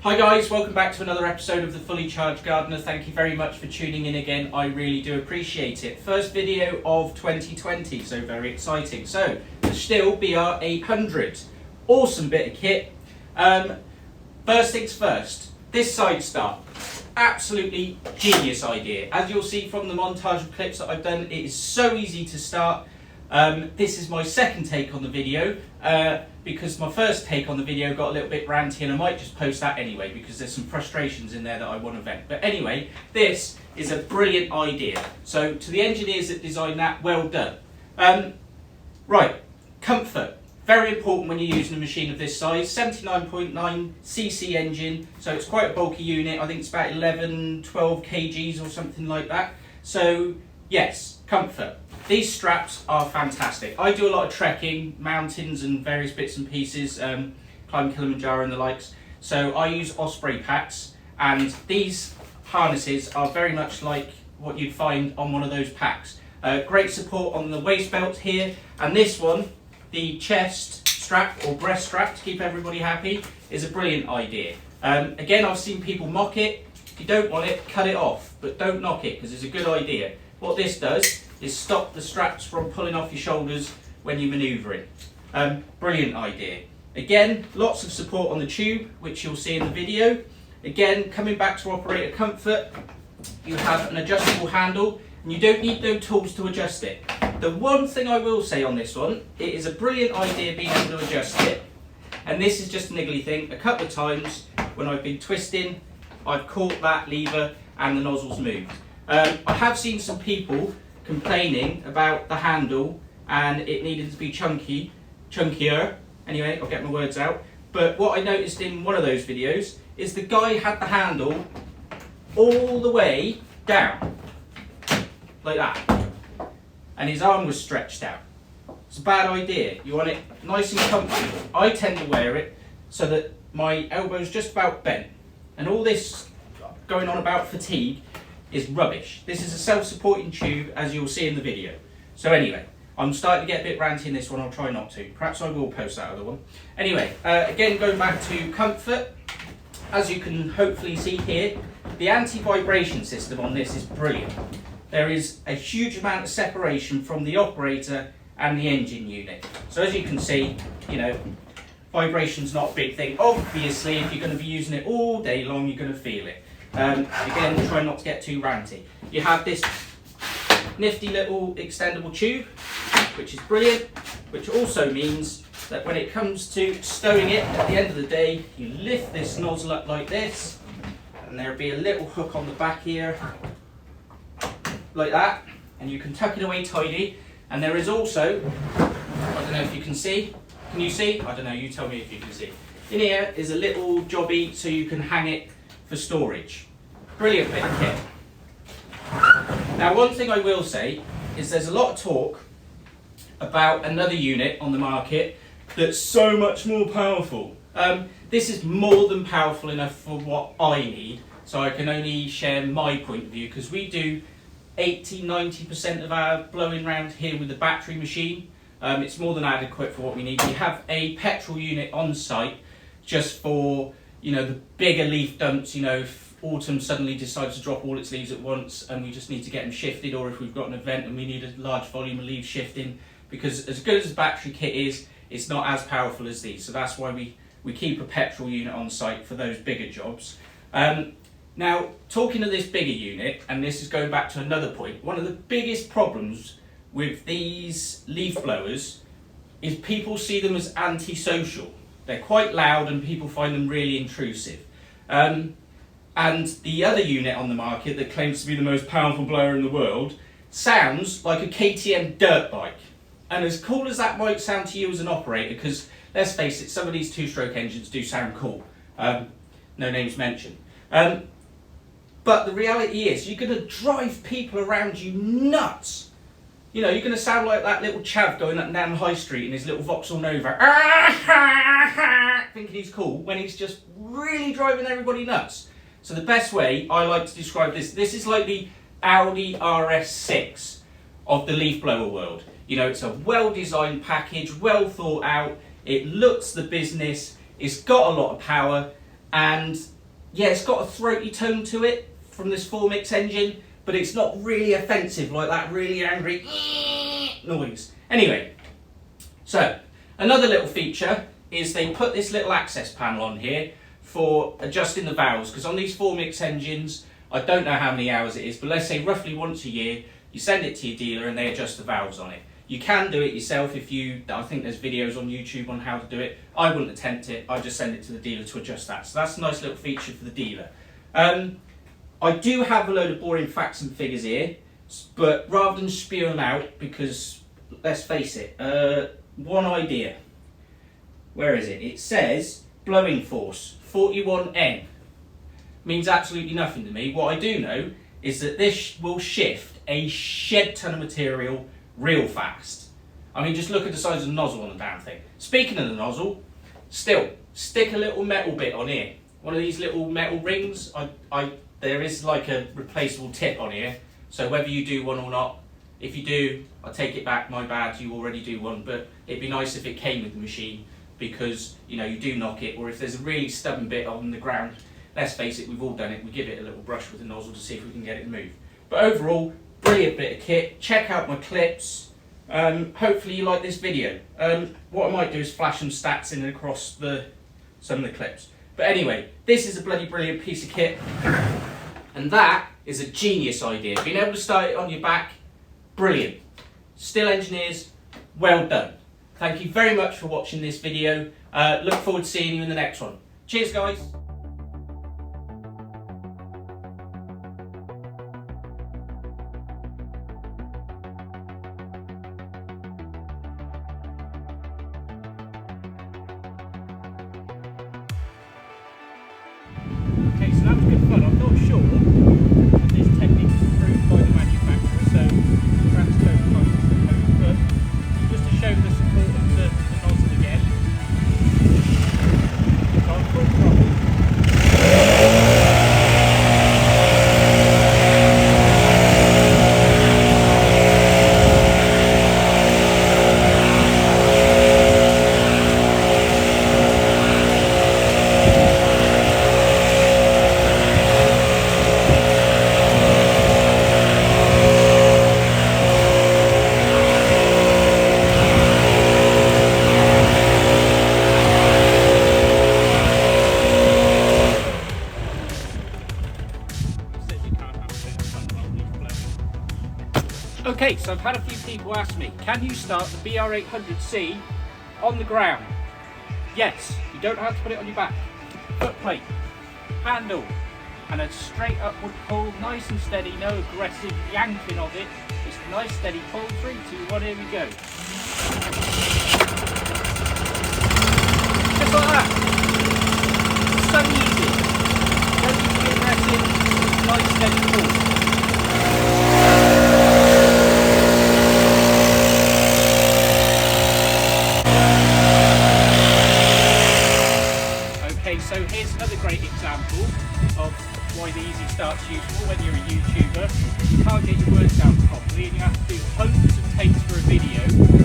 Hi guys, welcome back to another episode of The Fully Charged Gardener. Thank you very much for tuning in again, I really do appreciate it. First video of 2020, so very exciting. So, the Stihl BR800, awesome bit of kit. First things first, this side start, absolutely genius idea. As you'll see from the montage of clips that I've done, it is so easy to start. This is my second take on the video because my first take on the video got a little bit ranty, and I might just post that anyway because there's some frustrations in there that I want to vent. But anyway, this is a brilliant idea. So to the engineers that designed that, well done. Right, comfort. Very important when you're using a machine of this size. 79.9cc engine, so it's quite a bulky unit. I think it's about 11, 12 kgs or something like that. So yes, comfort. These straps are fantastic. I do a lot of trekking, mountains and various bits and pieces, climb Kilimanjaro and the likes. So I use Osprey packs, and these harnesses are very much like what you'd find on one of those packs. Great support on the waist belt here, and this one, the chest strap or breast strap to keep everybody happy, is a brilliant idea. Again, I've seen people mock it. If you don't want it, cut it off, but don't knock it because it's a good idea. What this does is stop the straps from pulling off your shoulders when you're manoeuvring. Brilliant idea. Again, lots of support on the tube, which you'll see in the video. Again, coming back to operator comfort, you have an adjustable handle, and you don't need no tools to adjust it. The one thing I will say on this one, it is a brilliant idea being able to adjust it. And this is just a niggly thing. A couple of times when I've been twisting, I've caught that lever and the nozzle's moved. I have seen some people complaining about the handle and it needed to be chunkier. Anyway, I'll get my words out. But what I noticed in one of those videos is the guy had the handle all the way down, like that. And his arm was stretched out. It's a bad idea. You want it nice and comfortable. I tend to wear it so that my elbow's just about bent. And all this going on about fatigue is rubbish. This is a self-supporting tube, as you'll see in the video. So anyway, I'm starting to get a bit ranty in this one. I'll try not to. Perhaps I will post that other one. Anyway, again, going back to comfort, as you can hopefully see here, the anti-vibration system on this is brilliant. There is a huge amount of separation from the operator and the engine unit. So as you can see, you know, vibration's not a big thing. Obviously, if you're going to be using it all day long, you're going to feel it. Again, try not to get too ranty. You have this nifty little extendable tube, which is brilliant, which also means that when it comes to stowing it at the end of the day, you lift this nozzle up like this, and there'll be a little hook on the back here, like that, and you can tuck it away tidy. And there is also, I don't know if you can see, can you see? I don't know, you tell me if you can see. In here is a little jobby so you can hang it for storage. Brilliant bit of kit. Now, one thing I will say is there's a lot of talk about another unit on the market that's so much more powerful. This is more than powerful enough for what I need, so I can only share my point of view, because we do 80-90% of our blowing round here with the battery machine. It's more than adequate for what we need. We have a petrol unit on site just for, you know, the bigger leaf dumps, you know, if autumn suddenly decides to drop all its leaves at once and we just need to get them shifted, or if we've got an event and we need a large volume of leaves shifting, because as good as the battery kit is, it's not as powerful as these. So that's why we keep a petrol unit on site for those bigger jobs. Now, talking of this bigger unit, and this is going back to another point, one of the biggest problems with these leaf blowers is people see them as antisocial. They're quite loud and people find them really intrusive. And the other unit on the market that claims to be the most powerful blower in the world sounds like a KTM dirt bike. And as cool as that might sound to you as an operator, because let's face it, some of these two-stroke engines do sound cool. No names mentioned. But the reality is, you're going to drive people around you nuts. You know, you're going to sound like that little chav going up and down High Street in his little Vauxhall Nova, thinking he's cool, when he's just really driving everybody nuts. So the best way I like to describe this is like the Audi RS6 of the leaf blower world. You know, it's a well-designed package, well thought out, it looks the business, it's got a lot of power, and yeah, it's got a throaty tone to it from this 4-mix engine, but it's not really offensive like that really angry noise. Anyway, so another little feature is they put this little access panel on here for adjusting the valves, because on these 4-mix engines, I don't know how many hours it is, but let's say roughly once a year, you send it to your dealer and they adjust the valves on it. You can do it yourself if you, I think there's videos on YouTube on how to do it. I wouldn't attempt it, I just send it to the dealer to adjust that. So that's a nice little feature for the dealer. I do have a load of boring facts and figures here, but rather than spew them out, because let's face it, one idea. Where is it? It says blowing force 41N. Means absolutely nothing to me. What I do know is that this will shift a shed ton of material real fast. I mean, just look at the size of the nozzle on the damn thing. Speaking of the nozzle, still stick a little metal bit on here. One of these little metal rings. There is like a replaceable tip on here. So whether you do one or not, if you do, I take it back. My bad. You already do one, but it'd be nice if it came with the machine, because you know you do knock it, or if there's a really stubborn bit on the ground. Let's face it, we've all done it. We give it a little brush with the nozzle to see if we can get it to move. But overall, brilliant bit of kit. Check out my clips. Hopefully you like this video. What I might do is flash some stats in across some of the clips. But anyway, this is a bloody brilliant piece of kit. And that is a genius idea. Being able to start it on your back, brilliant. Stihl engineers, well done. Thank you very much for watching this video. Look forward to seeing you in the next one. Cheers, guys. Okay, so that was good fun. I'm not sure if this technique is approved by the manufacturer, so perhaps don't find it, but just to show the support of the nozzle again. So I'm full throttle. Okay, so I've had a few people ask me, can you start the BR800c on the ground? Yes, you don't have to put it on your back. Foot plate, handle, and a straight upward pull, nice and steady, no aggressive yanking of it. Just a nice steady pull. 3, 2, 1, here we go. Just like that. So easy. Don't need to be aggressive, nice steady pull. So here's another great example of why the Easy Start's useful when you're a YouTuber. You can't get your words out properly and you have to do hundreds of takes for a video.